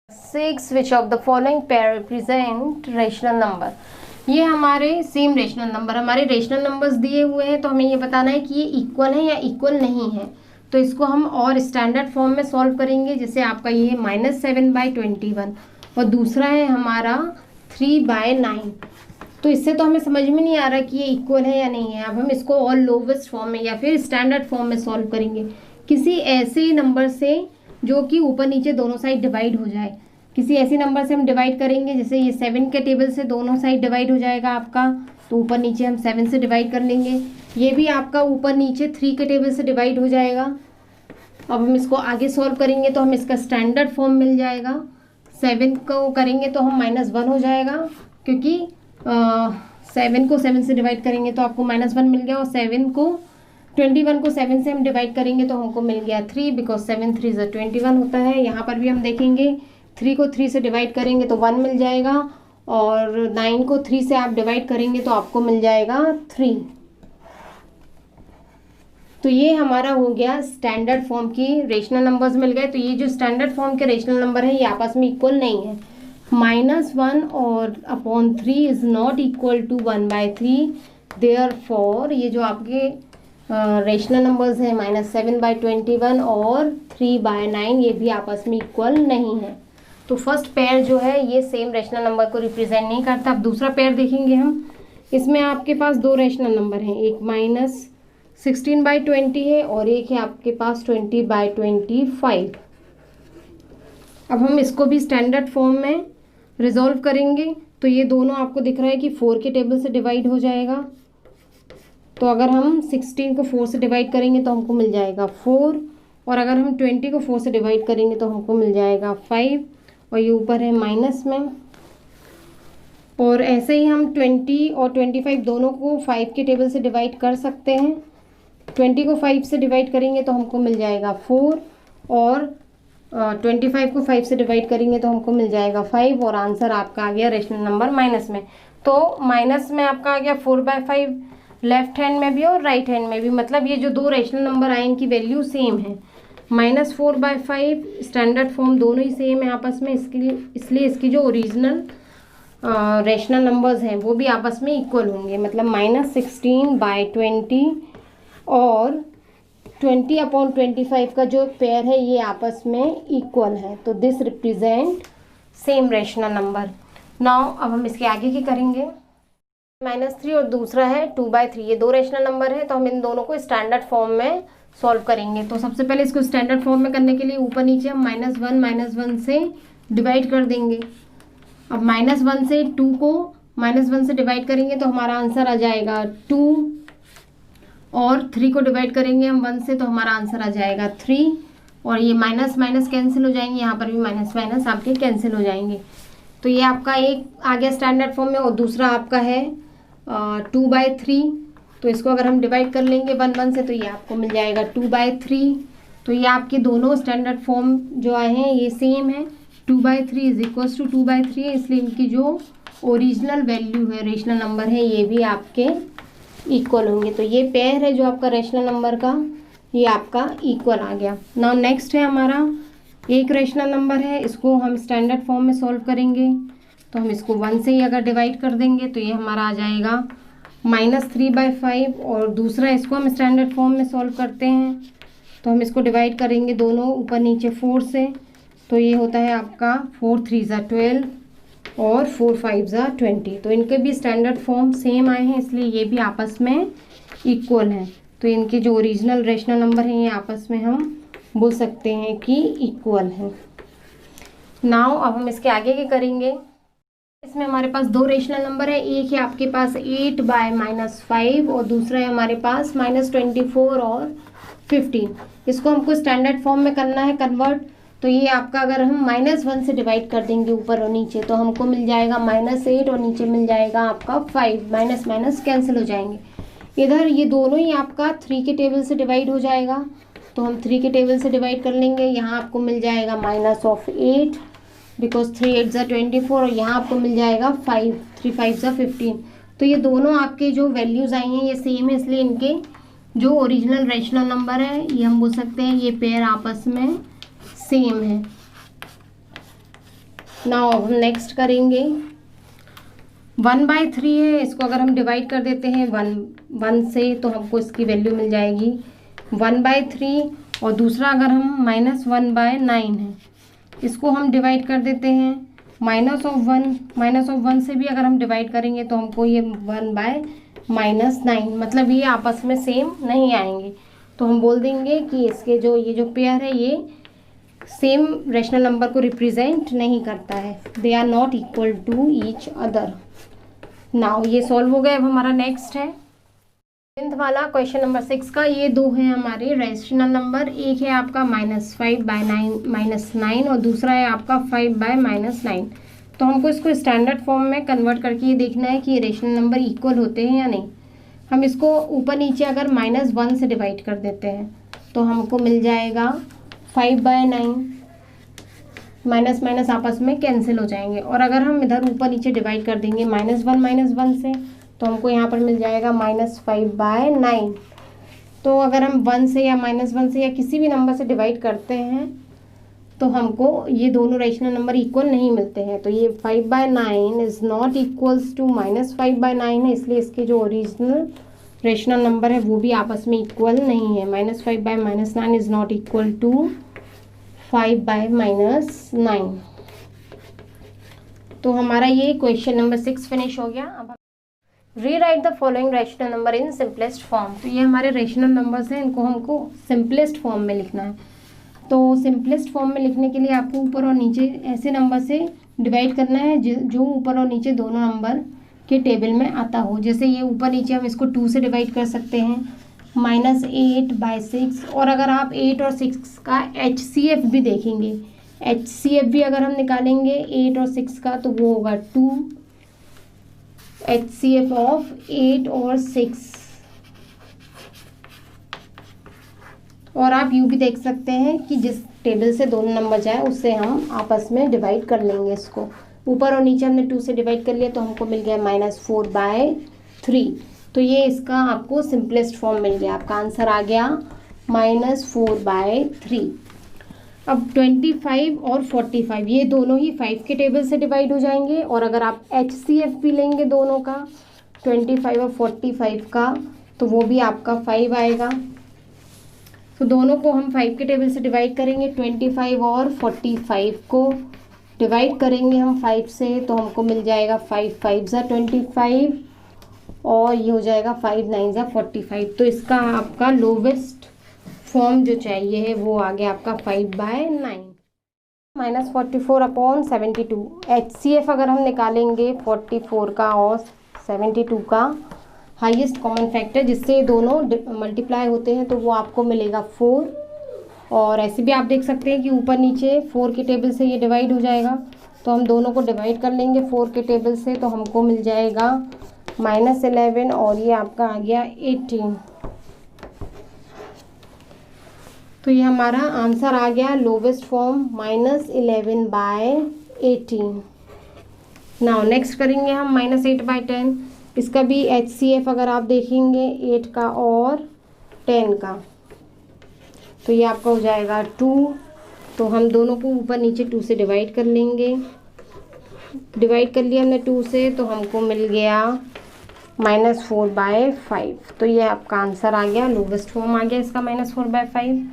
6 which of the following pair represent rational number। ये हमारे same rational number, हमारे rational numbers दिए हुए हैं तो हमें ये बताना है कि ये इक्वल है या इक्वल नहीं है। तो इसको हम और स्टैंडर्ड फॉर्म में सॉल्व करेंगे। जैसे आपका ये है -7/21 और दूसरा है हमारा 3/9। तो इससे तो हमें समझ में नहीं आ रहा कि ये इक्वल है या नहीं है। अब हम इसको और लोवेस्ट फॉर्म में या फिर स्टैंडर्ड फॉर्म में सॉल्व करेंगे, किसी ऐसे नंबर से जो कि ऊपर नीचे दोनों साइड डिवाइड हो जाए। किसी ऐसी नंबर से हम डिवाइड करेंगे, जैसे ये 7 के टेबल से दोनों साइड डिवाइड हो जाएगा आपका, तो ऊपर नीचे हम 7 से डिवाइड कर लेंगे। ये भी आपका ऊपर नीचे 3 के टेबल से डिवाइड हो जाएगा। अब हम इसको आगे सॉल्व करेंगे तो हम इसका स्टैंडर्ड फॉर्म मिल जाएगा। 7 को करेंगे तो हम -1 हो जाएगा, क्योंकि 7 को 7 से डिवाइड करेंगे तो आपको -1 मिल गया, और 21 को 7 से हम डिवाइड करेंगे तो हमको मिल गया 3, बिकॉज 7 3 = 21 होता है। यहाँ पर भी हम देखेंगे 3 को 3 से डिवाइड करेंगे तो 1 मिल जाएगा, और 9 को 3 से आप डिवाइड करेंगे तो आपको मिल जाएगा 3। तो ये हमारा हो गया स्टैंडर्ड फॉर्म की रेशनल नंबर्स मिल गए। तो ये जो स्टैंडर्ड फॉर्म के रेशनल नंबर है ये आपस में इक्वल नहीं है। -1 और upon 3 is not equal to 1/3। Therefore ये जो आपके रेशनल नंबर्स हैं -7/21 और 3/9 ये भी आपस में इक्वल नहीं है। तो फर्स्ट पेयर जो है ये सेम रेशनल नंबर को रिप्रेजेंट नहीं करता। अब दूसरा पेयर देखेंगे हम। इसमें आपके पास दो रेशनल नंबर हैं, एक -16/20 है और एक है आपके पास 20/25। अब हम इसको भी स्टैंडर्ड फॉर्म में रिजॉल्व करेंगे। तो ये दोनों आपको दिख रहा है कि 4 के टेबल से डिवाइड हो जाएगा। तो अगर हम 16 को 4 से डिवाइड करेंगे तो हमको मिल जाएगा 4, और अगर हम 20 को 4 से डिवाइड करेंगे तो हमको मिल जाएगा 5, और ये ऊपर है माइनस में। और ऐसे ही हम 20 और 25 दोनों को 5 के टेबल से डिवाइड कर सकते हैं। 20 को 5 से डिवाइड करेंगे तो हमको मिल जाएगा 4, और 25 को 5 से डिवाइड करेंगे तो हमको मिल जाएगा 5, और आंसर आपका आ गया रेशनल नंबर माइनस में। तो माइनस में आपका आ गया 4/5 लेफ्ट हैंड में भी और राइट हैंड में भी, मतलब ये जो दो रेशनल नंबर आए इनकी वैल्यू सेम है। -4/5 स्टैंडर्ड फॉर्म दोनों ही सेम है आपस में, इसलिए इसकी जो ओरिजिनल रेशनल नंबर्स हैं वो भी आपस में इक्वल होंगे। मतलब -16/20 और 20/25 का जो पेयर है ये आपस में इक्वल है। तो this represent same rational number. Now अब हम इसके आगे क्या करेंगे। -3 और दूसरा है 2/3, ये दो रेशनल नंबर है तो हम इन दोनों को स्टैंडर्ड फॉर्म में सॉल्व करेंगे। तो सबसे पहले इसको स्टैंडर्ड फॉर्म में करने के लिए ऊपर नीचे हम -1 से डिवाइड कर देंगे। अब -1 से 2 को -1 से डिवाइड करेंगे तो हमारा आंसर आ जाएगा 2, और 3 को डिवाइड करेंगे हम 1 से तो हमारा आंसर आ जाएगा 3, और ये माइनस माइनस कैंसिल हो जाएंगे, यहाँ पर भी माइनस माइनस आपके कैंसिल हो जाएंगे। तो ये आपका एक आ गया स्टैंडर्ड फॉर्म में, और दूसरा आपका है 2/3। तो इसको अगर हम डिवाइड कर लेंगे 1 से तो ये आपको मिल जाएगा 2/3। तो ये आपके दोनों स्टैंडर्ड फॉर्म जो आए हैं ये सेम है, 2/3 = 2/3 है, इसलिए इनकी जो ओरिजिनल वैल्यू है रेशनल नंबर है ये भी आपके इक्वल होंगे। तो ये पेयर है जो आपका रेशनल नंबर का, ये आपका इक्वल आ गया। नाउ नेक्स्ट है हमारा एक रेशनल नंबर है, इसको हम स्टैंडर्ड फॉर्म में सॉल्व करेंगे। तो हम इसको 1 से ही अगर डिवाइड कर देंगे तो ये हमारा आ जाएगा -3/5, और दूसरा इसको हम स्टैंडर्ड फॉर्म में सॉल्व करते हैं। तो हम इसको डिवाइड करेंगे दोनों ऊपर नीचे 4 से, तो ये होता है आपका 4 3 = 12 और 4 5 = 20। तो इनके भी स्टैंडर्ड फॉर्म सेम आए हैं, इसलिए ये भी आपस में इक्वल हैं। तो इनके जो ओरिजिनल रेशनल नंबर हैं ये आपस में हम बोल सकते हैं कि इक्वल है। नाउ अब हम इसके आगे क्या करेंगे। इसमें हमारे पास दो रेशनल नंबर है, एक है आपके पास 8/-5 और दूसरा है हमारे पास -24 और 15। इसको हमको स्टैंडर्ड फॉर्म में करना है कन्वर्ट। तो ये आपका अगर हम -1 से डिवाइड कर देंगे ऊपर और नीचे तो हमको मिल जाएगा -8, और नीचे मिल जाएगा आपका 5, माइनस माइनस कैंसिल हो जाएंगे। इधर ये दोनों ही आपका 3 के टेबल से डिवाइड हो जाएगा, तो हम 3 के टेबल से डिवाइड कर लेंगे। यहाँ आपको मिल जाएगा -8 बिकॉज 3 8 = 24, और यहाँ आपको मिल जाएगा 5 3 5 = 15। तो ये दोनों आपके जो वैल्यूज़ आई हैं ये सेम है, इसलिए इनके जो ओरिजिनल रेशनल नंबर है ये हम बोल सकते हैं ये पेयर आपस में सेम है। नाउ हम नेक्स्ट करेंगे 1/3 है, इसको अगर हम डिवाइड कर देते हैं 1 से तो हमको इसकी वैल्यू मिल जाएगी 1/3। और दूसरा अगर हम -1/9 है, इसको हम डिवाइड कर देते हैं -1 से भी अगर हम डिवाइड करेंगे तो हमको ये 1/-9, मतलब ये आपस में सेम नहीं आएंगे। तो हम बोल देंगे कि इसके जो ये जो पेयर है ये सेम रेशनल नंबर को रिप्रेजेंट नहीं करता है, they are not equal to each other. Now ये सॉल्व हो गया। अब हमारा नेक्स्ट है 10th वाला क्वेश्चन नंबर 6 का। ये दो हैं हमारे रेशनल नंबर, एक है आपका -5/9 और दूसरा है आपका 5/-9। तो हमको इसको स्टैंडर्ड फॉर्म में कन्वर्ट करके ये देखना है कि ये रेशनल नंबर इक्वल होते हैं या नहीं। हम इसको ऊपर नीचे अगर -1 से डिवाइड कर देते हैं तो हमको मिल जाएगा 5/9, माइनस माइनस आपस में कैंसिल हो जाएंगे। और अगर हम इधर ऊपर नीचे डिवाइड कर देंगे -1 से तो हमको यहाँ पर मिल जाएगा -5/9। तो अगर हम 1 से या -1 से या किसी भी नंबर से डिवाइड करते हैं तो हमको ये दोनों रेशनल नंबर इक्वल नहीं मिलते हैं। तो ये 5/9 इज़ नॉट इक्वल्स टू -5/9 है, इसलिए इसके जो ओरिजिनल रेशनल नंबर है वो भी आपस में इक्वल नहीं है। -5/-9 इज़ नॉट इक्वल टू 5/-9। तो हमारा ये क्वेश्चन नंबर 6 फिनिश हो गया। अब rewrite the following rational number in simplest form. तो ये हमारे रेशनल नंबर्स हैं, इनको हमको सिंपलेस्ट फॉर्म में लिखना है। तो सिंपलेस्ट फॉर्म में लिखने के लिए आपको ऊपर और नीचे ऐसे नंबर से डिवाइड करना है जो ऊपर और नीचे दोनों नंबर के टेबल में आता हो। जैसे ये ऊपर नीचे हम इसको 2 से डिवाइड कर सकते हैं, -8/6। और अगर आप 8 और 6 का HCF भी देखेंगे, HCF भी अगर हम निकालेंगे 8 और 6 का तो वो होगा 2, HCF ऑफ 8 और 6। और आप यूँ भी देख सकते हैं कि जिस टेबल से दोनों नंबर जाए उससे हम आपस में डिवाइड कर लेंगे। इसको ऊपर और नीचे हमने 2 से डिवाइड कर लिया तो हमको मिल गया -4/3। तो ये इसका आपको सिंपलेस्ट फॉर्म मिल गया, आपका आंसर आ गया -4/3। अब 25 और 45 ये दोनों ही 5 के टेबल से डिवाइड हो जाएंगे। और अगर आप HCF भी लेंगे दोनों का 25 और 45 का तो वो भी आपका 5 आएगा। तो दोनों को हम 5 के टेबल से डिवाइड करेंगे, 25 और 45 को डिवाइड करेंगे हम 5 से तो हमको मिल जाएगा 5×5=25 और ये हो जाएगा 5×9=45। तो इसका आपका लोवेस्ट फॉर्म जो चाहिए है वो आ गया आपका 5/9। -44/72 HCF अगर हम निकालेंगे 44 का और 72 का हाईएस्ट कॉमन फैक्टर जिससे दोनों मल्टीप्लाई होते हैं तो वो आपको मिलेगा 4। और ऐसे भी आप देख सकते हैं कि ऊपर नीचे 4 के टेबल से ये डिवाइड हो जाएगा। तो हम दोनों को डिवाइड कर लेंगे 4 के टेबल से तो हमको मिल जाएगा -11 और ये आपका आ गया 18। तो ये हमारा आंसर आ गया लोवेस्ट फॉर्म -11/18। नाउ नेक्स्ट करेंगे हम -8/10। इसका भी HCF अगर आप देखेंगे 8 का और 10 का तो ये आपका हो जाएगा 2। तो हम दोनों को ऊपर नीचे 2 से डिवाइड कर लेंगे, डिवाइड कर लिया हमने 2 से तो हमको मिल गया -4/5। तो ये आपका आंसर आ गया, लोवेस्ट फॉर्म आ गया इसका -4/5।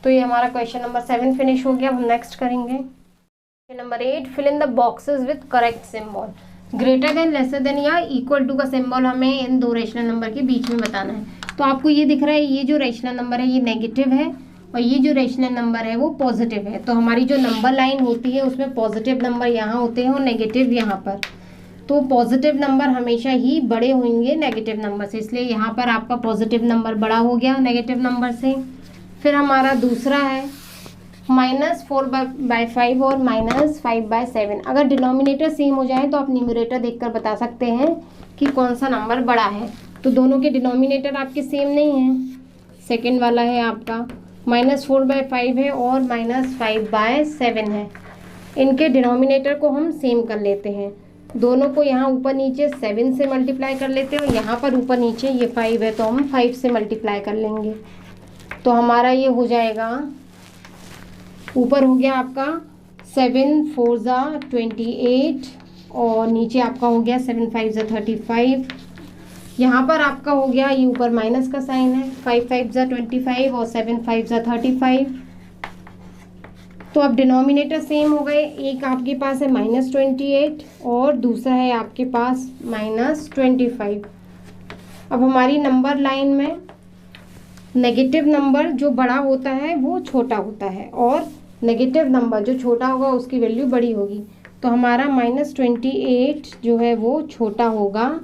तो ये हमारा क्वेश्चन नंबर 7 फिनिश हो गया। हम नेक्स्ट करेंगे question number 8। Fill in the boxes with correct symbol. Greater than, lesser than या इक्वल टू का सिंबल हमें इन दो रेशनल नंबर के बीच में बताना है। तो आपको ये दिख रहा है ये जो रेशनल नंबर है ये नेगेटिव है और ये जो रेशनल नंबर है वो पॉजिटिव है। तो हमारी जो नंबर लाइन होती है उसमें पॉजिटिव नंबर यहाँ होते हैं और नेगेटिव यहाँ पर। तो पॉजिटिव नंबर हमेशा ही बड़े होंगे नेगेटिव नंबर से, इसलिए यहाँ पर आपका पॉजिटिव नंबर बड़ा हो गया नेगेटिव नंबर से। फिर हमारा दूसरा है -4/5 और -5/7। अगर डिनोमिनेटर सेम हो जाए तो आप न्यूमरेटर देखकर बता सकते हैं कि कौन सा नंबर बड़ा है। तो दोनों के डिनोमिनेटर आपके सेम नहीं हैं। सेकंड वाला है आपका -4/5 है और -5/7 है। इनके डिनोमिनेटर को हम सेम कर लेते हैं, दोनों को यहाँ ऊपर नीचे 7 से मल्टीप्लाई कर लेते हैं और यहाँ पर ऊपर नीचे ये 5 है तो हम 5 से मल्टीप्लाई कर लेंगे। तो हमारा ये हो जाएगा, ऊपर हो गया आपका 7 4 ज़ा 28 और नीचे आपका हो गया 7 5 ज़ा 35। यहाँ पर आपका हो गया, ये ऊपर माइनस का साइन है, 5 5 ज़ा 25 और 7 5 ज़ा 35। तो अब डिनोमिनेटर सेम हो गए, एक आपके पास है -28 और दूसरा है आपके पास -25। अब हमारी नंबर लाइन में नेगेटिव नंबर जो बड़ा होता है वो छोटा होता है और नेगेटिव नंबर जो छोटा होगा उसकी वैल्यू बड़ी होगी। तो हमारा -28 जो है वो छोटा होगा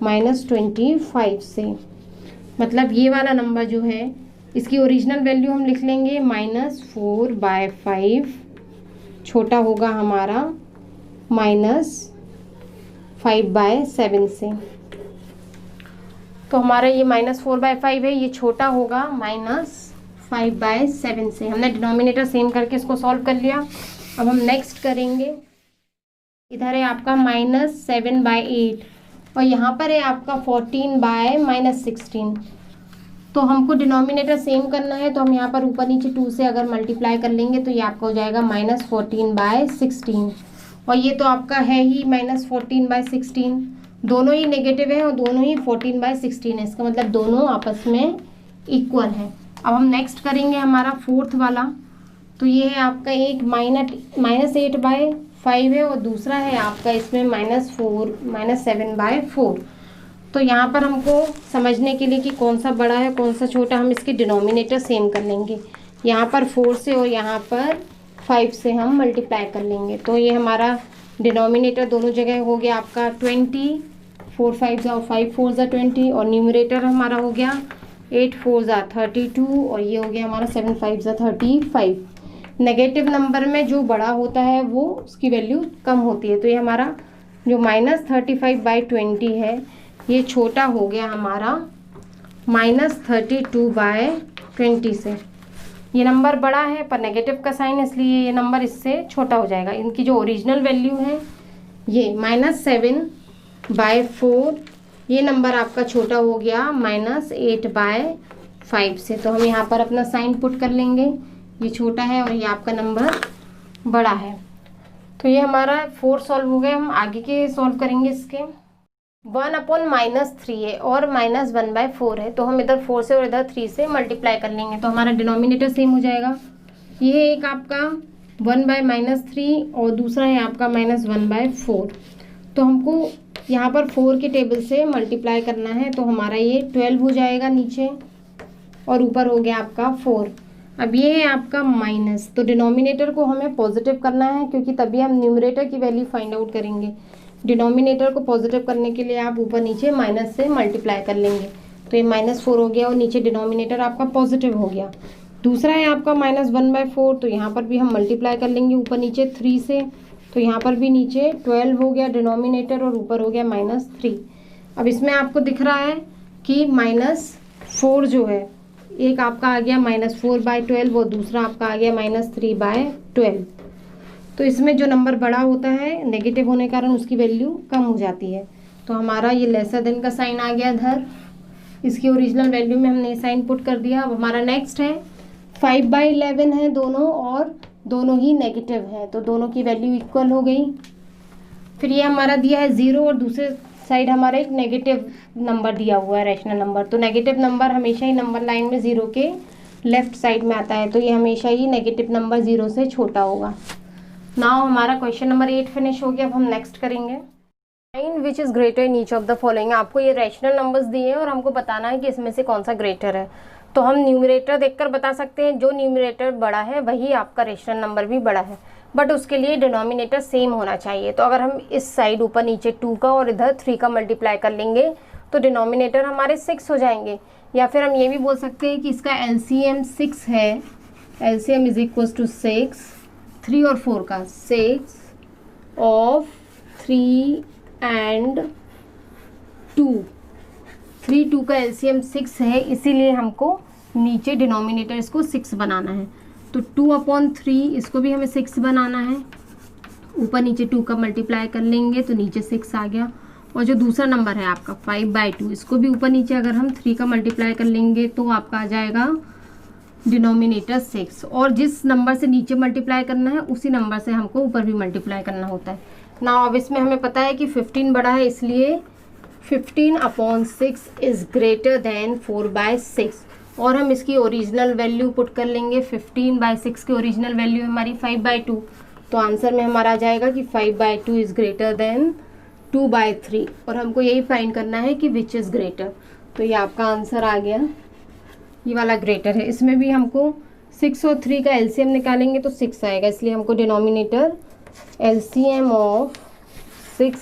-25 से। मतलब ये वाला नंबर जो है इसकी ओरिजिनल वैल्यू हम लिख लेंगे -4/5, छोटा होगा हमारा -5/7 से। तो हमारा ये -4/5 है, ये छोटा होगा -5/7 से। हमने डिनोमिनेटर सेम करके इसको सॉल्व कर लिया। अब हम नेक्स्ट करेंगे, इधर है आपका -7/8 और यहाँ पर है आपका 14/-16। तो हमको डिनोमिनेटर सेम करना है, तो हम यहाँ पर ऊपर नीचे 2 से अगर मल्टीप्लाई कर लेंगे तो ये आपका हो जाएगा -14/16 और ये तो आपका है ही -14/16, दोनों ही नेगेटिव है और दोनों ही 14/16 है, इसका मतलब दोनों आपस में इक्वल है। अब हम नेक्स्ट करेंगे हमारा फोर्थ वाला, तो ये है आपका एक -8/5 है और दूसरा है आपका इसमें -7/4। तो यहाँ पर हमको समझने के लिए कि कौन सा बड़ा है कौन सा छोटा, हम इसके डिनोमिनेटर सेम कर लेंगे। यहाँ पर 4 से और यहाँ पर 5 से हम मल्टीप्लाई कर लेंगे। तो ये हमारा डिनोमिनेटर दोनों जगह हो गया आपका 20, 4 5 ज़ा और 5 4 ज़ा 20 और न्यूमरेटर हमारा हो गया 8 4 ज़ा 32 और ये हो गया हमारा 7 5 ज़ा 35। नेगेटिव नंबर में जो बड़ा होता है वो उसकी वैल्यू कम होती है। तो ये हमारा जो -35/20 है ये छोटा हो गया हमारा -32/20 से। ये नंबर बड़ा है पर नेगेटिव का साइन, इसलिए ये नंबर इससे छोटा हो जाएगा। इनकी जो ओरिजिनल वैल्यू है ये -7/4, ये नंबर आपका छोटा हो गया -8/5 से। तो हम यहाँ पर अपना साइन पुट कर लेंगे, ये छोटा है और ये आपका नंबर बड़ा है। तो ये हमारा 4 सॉल्व हो गए। हम आगे के सॉल्व करेंगे इसके। 1/-3 है और -1/4 है, तो हम इधर 4 से और इधर 3 से मल्टीप्लाई कर लेंगे तो हमारा डिनोमिनेटर सेम हो जाएगा। ये है एक आपका 1/-3 और दूसरा है आपका -1/4। तो हमको यहाँ पर 4 के टेबल से मल्टीप्लाई करना है, तो हमारा ये 12 हो जाएगा नीचे और ऊपर हो गया आपका 4। अब ये है आपका माइनस, तो डिनोमिनेटर को हमें पॉजिटिव करना है क्योंकि तभी हम न्यूमरेटर की वैल्यू फाइंड आउट करेंगे। डिनोमिनेटर को पॉजिटिव करने के लिए आप ऊपर नीचे माइनस से मल्टीप्लाई कर लेंगे। तो ये -4 हो गया और नीचे डिनोमिनेटर आपका पॉजिटिव हो गया। दूसरा है आपका -1/4, तो यहाँ पर भी हम मल्टीप्लाई कर लेंगे ऊपर नीचे 3 से, तो यहाँ पर भी नीचे 12 हो गया डिनोमिनेटर और ऊपर हो गया -3। अब इसमें आपको दिख रहा है कि -4 जो है एक आपका आ गया -4/12 और दूसरा आपका आ गया -3/12। तो इसमें जो नंबर बड़ा होता है नेगेटिव होने के कारण उसकी वैल्यू कम हो जाती है। तो हमारा ये लेसर देन का साइन आ गया इधर, इसकी ओरिजिनल वैल्यू में हमने साइन पुट कर दिया। अब हमारा नेक्स्ट है 5/11 है दोनों और दोनों ही नेगेटिव है, तो दोनों की वैल्यू इक्वल हो गई। फिर ये हमारा दिया है 0 और दूसरे साइड हमारा एक नेगेटिव नंबर दिया हुआ है, रैशनल नंबर। तो नेगेटिव नंबर हमेशा ही नंबर लाइन में 0 के लेफ्ट साइड में आता है, तो ये हमेशा ही नेगेटिव नंबर 0 से छोटा होगा। नाउ हमारा क्वेश्चन नंबर 8 फिनिश हो गया। अब हम नेक्स्ट करेंगे। Find which is greater in each of the following. आपको ये रैशनल नंबर्स दिए हैं और हमको बताना है कि इसमें से कौन सा ग्रेटर है। तो हम न्यूमरेटर देखकर बता सकते हैं, जो न्यूमरेटर बड़ा है वही आपका रैशनल नंबर भी बड़ा है, बट उसके लिए डिनोमिनेटर सेम होना चाहिए। तो अगर हम इस साइड ऊपर नीचे 2 का और इधर 3 का मल्टीप्लाई कर लेंगे तो डिनोमिनेटर हमारे 6 हो जाएंगे। या फिर हम ये भी बोल सकते हैं कि इसका LCM 6 है, LCM इज इक्वल टू 6, 3 और 4 का 6 of 3 and 2, 3 2 का LCM 6 है, इसीलिए हमको नीचे डिनोमिनेटर इसको 6 बनाना है। तो 2/3 इसको भी हमें 6 बनाना है, ऊपर नीचे 2 का मल्टीप्लाई कर लेंगे तो नीचे 6 आ गया। और जो दूसरा नंबर है आपका 5/2, इसको भी ऊपर नीचे अगर हम 3 का मल्टीप्लाई कर लेंगे तो आपका आ जाएगा डिनोमिनेटर 6, और जिस नंबर से नीचे मल्टीप्लाई करना है उसी नंबर से हमको ऊपर भी मल्टीप्लाई करना होता है ना। अब इसमें हमें पता है कि 15 बड़ा है, इसलिए 15/6 इज़ ग्रेटर देन 4/6, और हम इसकी ओरिजिनल वैल्यू पुट कर लेंगे। 15/6 की ओरिजिनल वैल्यू हमारी 5/2, तो आंसर में हमारा आ जाएगा कि 5/2 इज़ ग्रेटर देन 2/3, और हमको यही फाइंड करना है कि विच इज़ ग्रेटर। तो ये आपका आंसर आ गया, ये वाला ग्रेटर है। इसमें भी हमको 6 और 3 का एलसीएम निकालेंगे तो 6 आएगा, इसलिए हमको डिनोमिनेटर एलसीएम ऑफ 6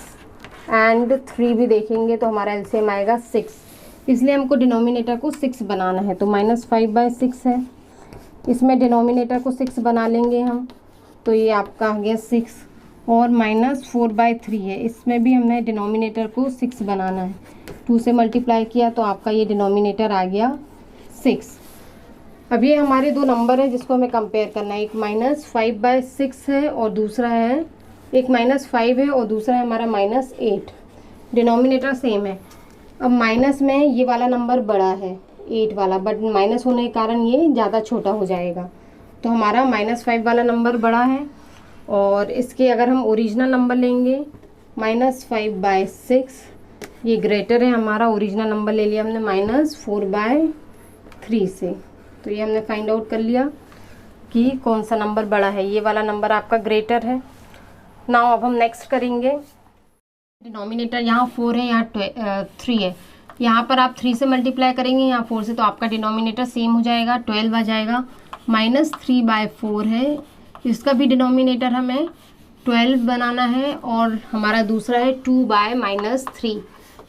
एंड 3 भी देखेंगे तो हमारा एलसीएम आएगा 6, इसलिए हमको डिनोमिनेटर को 6 बनाना है। तो -5/6 है, इसमें डिनोमिनेटर को 6 बना लेंगे हम, तो ये आपका आ गया 6, और -4/3 है, इसमें भी हमने डिनोमिनेटर को 6 बनाना है। 2 से मल्टीप्लाई किया तो आपका ये डिनोमिनेटर आ गया 6। अब ये हमारे दो नंबर है जिसको हमें कंपेयर करना है, एक -5/6 है और दूसरा है, एक -5 है और दूसरा है हमारा -8। डिनोमिनेटर सेम है। अब माइनस में ये वाला नंबर बड़ा है 8 वाला, बट माइनस होने के कारण ये ज़्यादा छोटा हो जाएगा, तो हमारा -5 वाला नंबर बड़ा है। और इसके अगर हम ओरिजिनल नंबर लेंगे -5/6, ये ग्रेटर है, हमारा ओरिजिनल नंबर ले लिया हमने -4/3 से। तो ये हमने फाइंड आउट कर लिया कि कौन सा नंबर बड़ा है, ये वाला नंबर आपका ग्रेटर है। नाउ अब हम नेक्स्ट करेंगे, डिनोमिनेटर यहाँ 4 है, यहाँ 3 है, यहाँ पर आप 3 से मल्टीप्लाई करेंगे, यहाँ 4 से, तो आपका डिनोमिनेटर सेम हो जाएगा, 12 आ जाएगा। -3/4 है, इसका भी डिनोमिनेटर हमें 12 बनाना है, और हमारा दूसरा है 2/-3,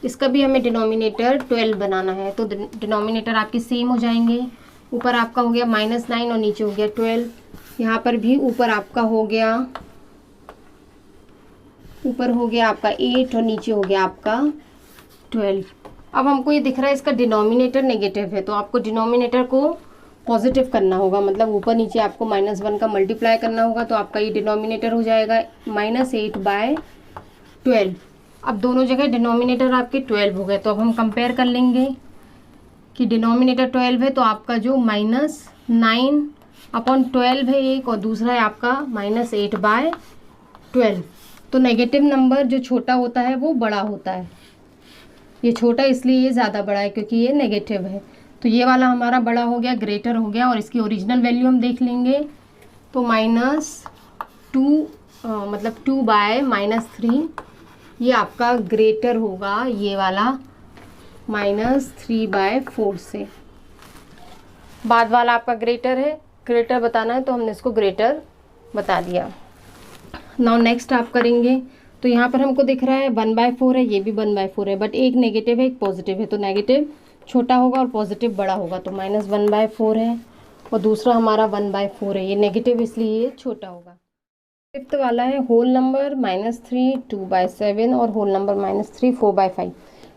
इसका भी हमें डिनोमिनेटर 12 बनाना है। तो डिनोमिनेटर आपके सेम हो जाएंगे, ऊपर आपका हो गया -9 और नीचे हो गया 12। यहाँ पर भी ऊपर आपका हो गया, ऊपर हो गया आपका 8 और नीचे हो गया आपका 12। अब हमको ये दिख रहा है इसका डिनोमिनेटर नेगेटिव है, तो आपको डिनोमिनेटर को पॉजिटिव करना होगा, मतलब ऊपर नीचे आपको -1 का मल्टीप्लाई करना होगा, तो आपका ये डिनोमिनेटर हो जाएगा -8/12। अब दोनों जगह डिनोमिनेटर आपके 12 हो गए, तो अब हम कंपेयर कर लेंगे कि डिनोमिनेटर 12 है, तो आपका जो -9/12 है एक, और दूसरा है आपका -8/12। तो नेगेटिव नंबर जो छोटा होता है वो बड़ा होता है, ये छोटा इसलिए ये ज़्यादा बड़ा है क्योंकि ये नेगेटिव है। तो ये वाला हमारा बड़ा हो गया, ग्रेटर हो गया, और इसकी ओरिजिनल वैल्यू हम देख लेंगे तो -2 मतलब 2/-3 ये आपका ग्रेटर होगा, ये वाला -3/4 से। बाद वाला आपका ग्रेटर है, ग्रेटर बताना है तो हमने इसको ग्रेटर बता दिया। नाउ नेक्स्ट आप करेंगे, तो यहाँ पर हमको दिख रहा है 1/4 है, ये भी 1/4 है, बट एक नेगेटिव है एक पॉजिटिव है, तो नेगेटिव छोटा होगा और पॉजिटिव बड़ा होगा, तो -1/4 है, और दूसरा हमारा 1/4 है, ये नेगेटिव इसलिए ये छोटा होगा। फिफ्थ वाला है होल नंबर -3 2/7 और होल नंबर -3 4/5।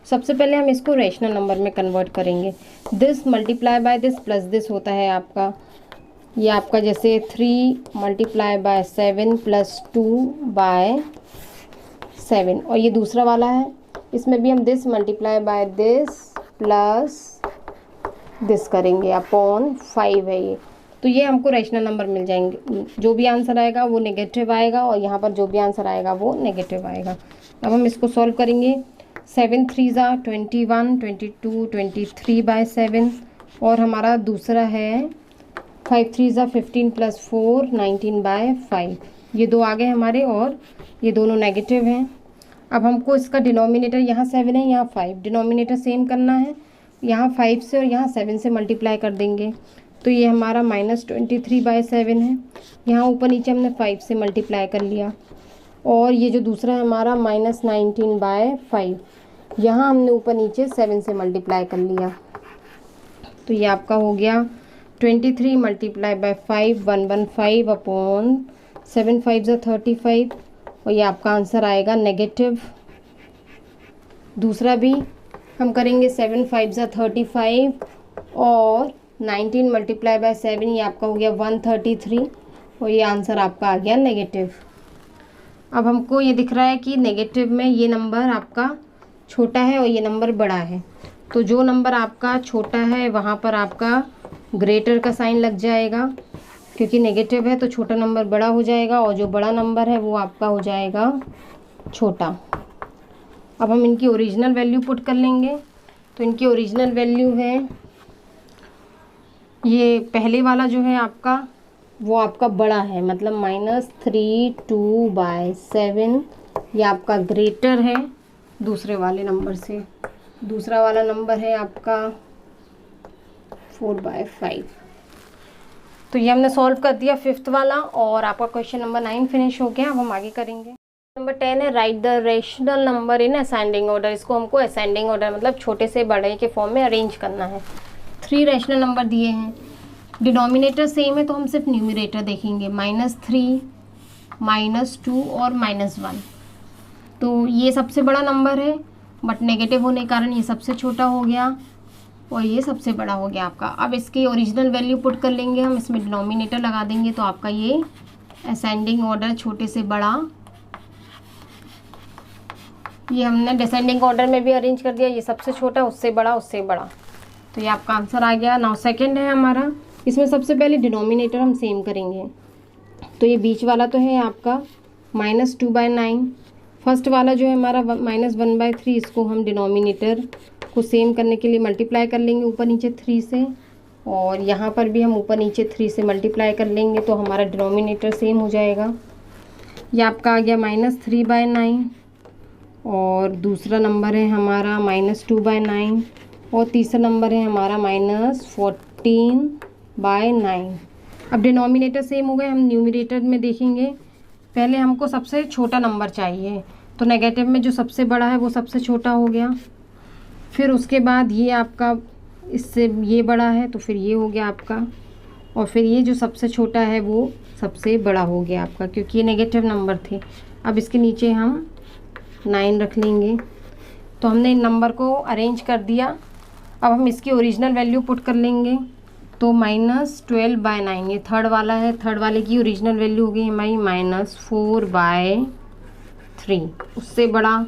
सबसे पहले हम इसको रेशनल नंबर में कन्वर्ट करेंगे। This multiply by this plus this होता है आपका, ये आपका जैसे 3 × 7 + 2/7, और ये दूसरा वाला है, इसमें भी हम this multiply by this plus this करेंगे अपॉन 5 है ये, तो ये हमको रेशनल नंबर मिल जाएंगे। जो भी आंसर आएगा वो नेगेटिव आएगा, और यहाँ पर जो भी आंसर आएगा वो नेगेटिव आएगा। अब हम इसको सॉल्व करेंगे। 7 3 = 21 22 23/7, और हमारा दूसरा है 5 3 = 15 + 4 19/5। ये दो आ गए हमारे, और ये दोनों नेगेटिव हैं। अब हमको इसका डिनोमिनेटर यहाँ 7 है, यहाँ 5, डिनोमिनेटर सेम करना है, यहाँ 5 से और यहाँ 7 से मल्टीप्लाई कर देंगे, तो ये हमारा -23/7 है। यहाँ ऊपर नीचे हमने 5 से मल्टीप्लाई कर लिया, और ये जो दूसरा है हमारा -19/5, यहाँ हमने ऊपर नीचे 7 से मल्टीप्लाई कर लिया, तो ये आपका हो गया 23 × 5 115 अपॉन 7 5 = 35, और ये आपका आंसर आएगा नेगेटिव। दूसरा भी हम करेंगे 7 5 = 35 और 19 × 7, ये आपका हो गया 133, और ये आंसर आपका आ गया नेगेटिव। अब हमको ये दिख रहा है कि नेगेटिव में ये नंबर आपका छोटा है और ये नंबर बड़ा है, तो जो नंबर आपका छोटा है वहाँ पर आपका ग्रेटर का साइन लग जाएगा, क्योंकि नेगेटिव है तो छोटा नंबर बड़ा हो जाएगा और जो बड़ा नंबर है वो आपका हो जाएगा छोटा। अब हम इनकी ओरिजिनल वैल्यू पुट कर लेंगे। तो इनकी ओरिजिनल वैल्यू है, ये पहले वाला जो है आपका वो आपका बड़ा है, मतलब -32/7 ये आपका ग्रेटर है दूसरे वाले नंबर से। दूसरा वाला नंबर है आपका 4/5। तो ये हमने सॉल्व कर दिया फिफ्थ वाला, और आपका क्वेश्चन नंबर 9 फिनिश हो गया। अब हम आगे करेंगे। नंबर 10 है right the rational number in ascending order. इसको हमको असेंडिंग ऑर्डर मतलब छोटे से बड़े के फॉर्म में अरेंज करना है। 3 रेशनल नंबर दिए हैं, डिनोमिनेटर सेम है तो हम सिर्फ न्यूमरेटर देखेंगे, -3, -2 और -1। तो ये सबसे बड़ा नंबर है, बट नेगेटिव होने के कारण ये सबसे छोटा हो गया और ये सबसे बड़ा हो गया आपका। अब इसकी ओरिजिनल वैल्यू पुट कर लेंगे हम, इसमें डिनोमिनेटर लगा देंगे तो आपका ये असेंडिंग ऑर्डर छोटे से बड़ा, ये हमने डिसेंडिंग ऑर्डर में भी अरेंज कर दिया, ये सबसे छोटा उससे बड़ा उससे बड़ा। तो ये आपका आंसर आ गया। नाउ सेकंड है हमारा, इसमें सबसे पहले डिनोमिनेटर हम सेम करेंगे। तो ये बीच वाला तो है आपका -2/9। फर्स्ट वाला जो है हमारा -1/3, इसको हम डिनोमिनेटर को सेम करने के लिए मल्टीप्लाई कर लेंगे ऊपर नीचे 3 से, और यहाँ पर भी हम ऊपर नीचे 3 से मल्टीप्लाई कर लेंगे तो हमारा डिनोमिनेटर सेम हो जाएगा। ये आपका आ गया -3/9, और दूसरा नंबर है हमारा -2/9, और तीसरा नंबर है हमारा -14/9। अब डिनोमिनेटर सेम हो गए, हम न्यूमरेटर में देखेंगे। पहले हमको सबसे छोटा नंबर चाहिए, तो नेगेटिव में जो सबसे बड़ा है वो सबसे छोटा हो गया। फिर उसके बाद ये आपका इससे ये बड़ा है तो फिर ये हो गया आपका, और फिर ये जो सबसे छोटा है वो सबसे बड़ा हो गया आपका, क्योंकि ये नेगेटिव नंबर थे। अब इसके नीचे हम 9 रख लेंगे। तो हमने इन नंबर को अरेंज कर दिया। अब हम इसकी ओरिजिनल वैल्यू पुट कर लेंगे। तो -12/9 ये थर्ड वाला है, थर्ड वाले की ओरिजिनल वैल्यू हो गई हमारी -4/3, उससे बड़ा।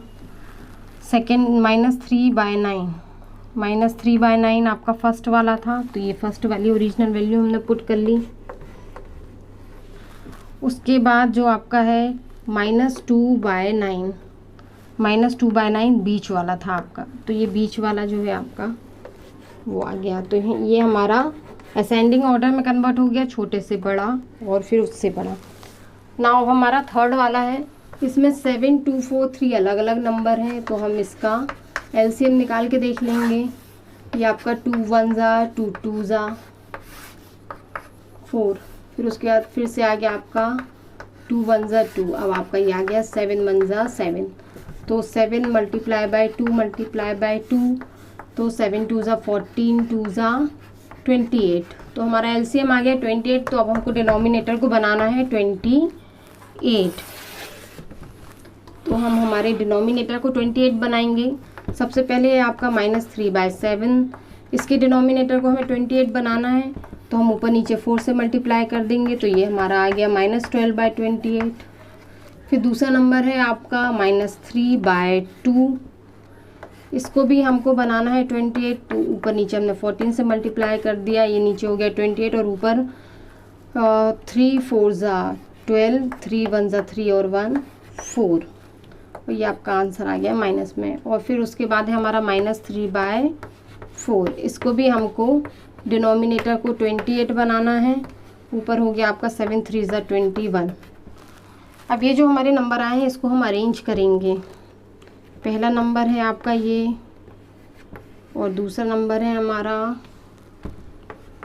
सेकेंड -3/9 आपका फर्स्ट वाला था, तो ये फर्स्ट वाली ओरिजिनल वैल्यू हमने पुट कर ली। उसके बाद जो आपका है -2/9 बीच वाला था आपका, तो ये बीच वाला जो है आपका वो आ गया। तो ये हमारा असेंडिंग ऑर्डर में कन्वर्ट हो गया, छोटे से बड़ा और फिर उससे बड़ा। नाउ हमारा थर्ड वाला है, इसमें 7, 2, 4, 3 अलग अलग नंबर हैं, तो हम इसका एलसीएम निकाल के देख लेंगे। ये आपका 2 1 ज़ा 2 2 ज़ा 4, फिर उसके बाद फिर से आ गया आपका 2 1 ज़ा 2, अब आपका ये आ गया 7 1 ज़ा 7। तो 7 × 2 × 2, तो 7 2 ज़ा 14, 2 ज़ा 28। तो हमारा एलसीएम आ गया 28। तो अब हमको डिनोमिनेटर को बनाना है 28। तो हम हमारे डिनोमिनेटर को 28 बनाएंगे। सबसे पहले आपका -3/7, इसके डिनोमिनेटर को हमें 28 बनाना है, तो हम ऊपर नीचे 4 से मल्टीप्लाई कर देंगे, तो ये हमारा आ गया -12/28। फिर दूसरा नंबर है आपका -3/2, इसको भी हमको बनाना है 28, तो ऊपर नीचे हमने 14 से मल्टीप्लाई कर दिया, ये नीचे हो गया 28 और ऊपर 3 4 ज़ा 12, 3 1 ज़ा 3 और 1 4, और ये आपका आंसर आ गया माइनस में। और फिर उसके बाद है हमारा -3/4, इसको भी हमको डिनोमिनेटर को 28 बनाना है, ऊपर हो गया आपका 7 3 ज़ा 21। अब ये जो हमारे नंबर आए हैं इसको हम अरेंज करेंगे। पहला नंबर है आपका ये, और दूसरा नंबर है हमारा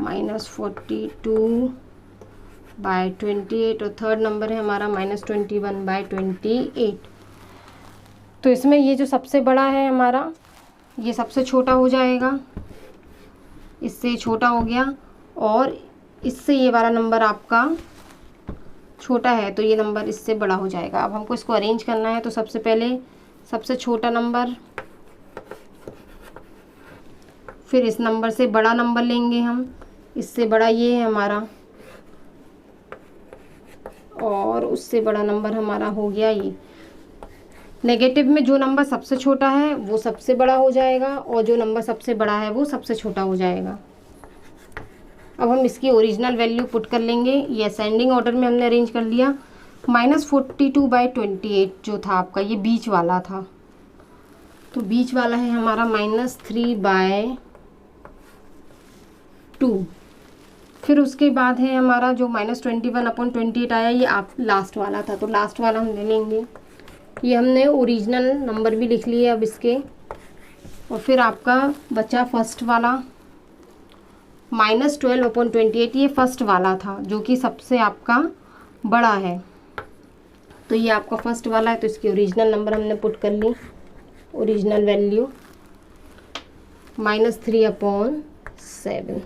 -42/28, और थर्ड नंबर है हमारा -21/28। तो इसमें ये जो सबसे बड़ा है हमारा, ये सबसे छोटा हो जाएगा, इससे छोटा हो गया, और इससे ये वाला नंबर आपका छोटा है, तो ये नंबर इससे बड़ा हो जाएगा। अब हमको इसको अरेंज करना है, तो सबसे पहले सबसे छोटा नंबर, फिर इस नंबर से बड़ा नंबर लेंगे हम, इससे बड़ा ये है हमारा, और उससे बड़ा नंबर हमारा हो गया ये। नेगेटिव में जो नंबर सबसे छोटा है वो सबसे बड़ा हो जाएगा, और जो नंबर सबसे बड़ा है वो सबसे छोटा हो जाएगा। अब हम इसकी ओरिजिनल वैल्यू पुट कर लेंगे। ये असेंडिंग ऑर्डर में हमने अरेंज कर लिया। -42/28 जो था आपका, ये बीच वाला था, तो बीच वाला है हमारा -3/2। फिर उसके बाद है हमारा जो -21/28 आया, ये आप लास्ट वाला था, तो लास्ट वाला हम ले लेंगे। ये हमने ओरिजिनल नंबर भी लिख लिए अब इसके। और फिर आपका बचा फर्स्ट वाला -12/28, ये फर्स्ट वाला था जो कि सबसे आपका बड़ा है, तो ये आपका फर्स्ट वाला है, तो इसकी ओरिजिनल नंबर हमने पुट कर ली, ओरिजिनल वैल्यू -3/7।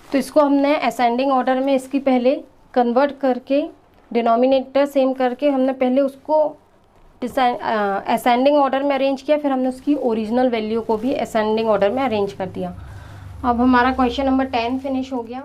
तो इसको हमने असेंडिंग ऑर्डर में इसकी पहले कन्वर्ट करके डिनोमिनेटर सेम करके हमने पहले उसको असेंडिंग ऑर्डर में अरेंज किया, फिर हमने उसकी ओरिजिनल वैल्यू को भी असेंडिंग ऑर्डर में अरेंज कर दिया। अब हमारा क्वेश्चन नंबर 10 फिनिश हो गया।